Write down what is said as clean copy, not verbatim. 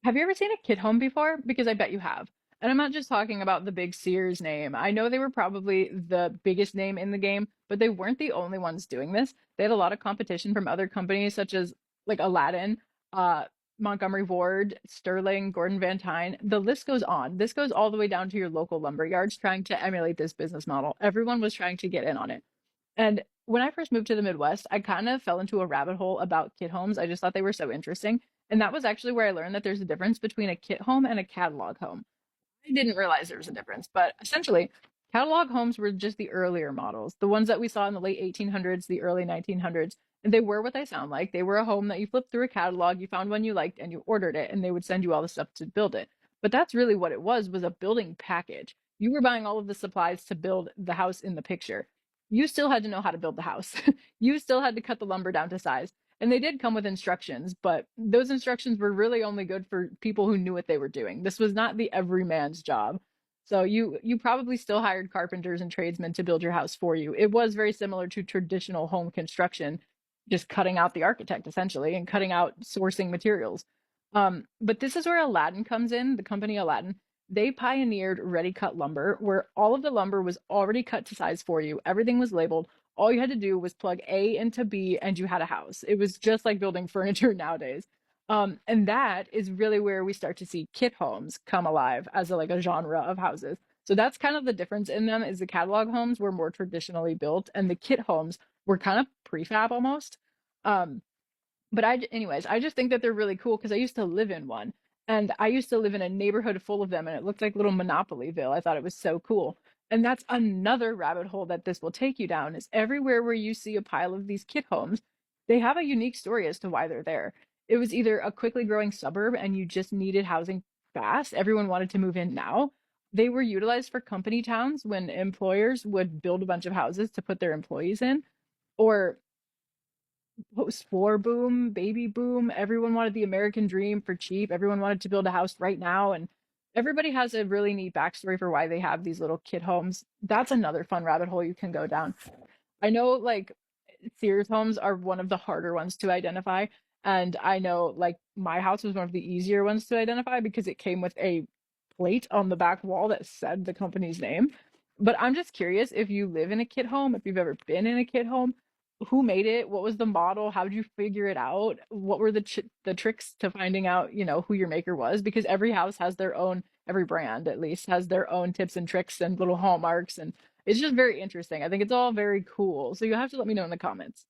Have you ever seen a kit home before? Because I bet you have. And I'm not just talking about the big Sears name. I know they were probably the biggest name in the game, but they weren't the only ones doing this. They had a lot of competition from other companies such as like Aladdin, uh, Montgomery Ward, Sterling, Gordon Van Tyne. The list goes on. This goes all the way down to your local lumber yards trying to emulate this business model. Everyone was trying to get in on it. And when I first moved to the Midwest, I kind of fell into a rabbit hole about kit homes. I just thought they were so interesting. And that was actually where I learned that there's a difference between a kit home and a catalog home. I didn't realize there was a difference, but essentially, catalog homes were just the earlier models, the ones that we saw in the late 1800s, the early 1900s. And they were what they sound like. They were a home that you flipped through a catalog, you found one you liked, and you ordered it, and they would send you all the stuff to build it. But that's really what it was a building package. You were buying all of the supplies to build the house in the picture. You still had to know how to build the house. You still had to cut the lumber down to size. And they did come with instructions, but those instructions were really only good for people who knew what they were doing. This was not the everyman's job. So you probably still hired carpenters and tradesmen to build your house for you. It was very similar to traditional home construction, just cutting out the architect essentially and cutting out sourcing materials. But this is where Aladdin comes in, the company Aladdin. They pioneered ready cut lumber, where all of the lumber was already cut to size for you. Everything was labeled. All you had to do was plug A into B and you had a house. It was just like building furniture nowadays. And that is really where we start to see kit homes come alive as like a genre of houses. So that's kind of the difference in them is the catalog homes were more traditionally built and the kit homes were kind of prefab almost. Um, but anyways, I just think that they're really cool because I used to live in one and I used to live in a neighborhood full of them and it looked like little Monopolyville. I thought it was so cool. And that's another rabbit hole that this will take you down is everywhere where you see a pile of these kit homes, they have a unique story as to why they're there. It was either a quickly growing suburb and you just needed housing fast. Everyone wanted to move in now. They were utilized for company towns when employers would build a bunch of houses to put their employees in, or post war boom, baby boom. Everyone wanted the American dream for cheap. Everyone wanted to build a house right now. And everybody has a really neat backstory for why they have these little kid homes. That's another fun rabbit hole you can go down. I know like Sears homes are one of the harder ones to identify. And I know like my house was one of the easier ones to identify because it came with a plate on the back wall that said the company's name. But I'm just curious if you live in a kid home, if you've ever been in a kid home, who made it? What was the model? How did you figure it out? What were the tricks to finding out, who your maker was? Because every house has their own, every brand at least has their own tips and tricks and little hallmarks, and it's just very interesting. I think it's all very cool. So you have to let me know in the comments.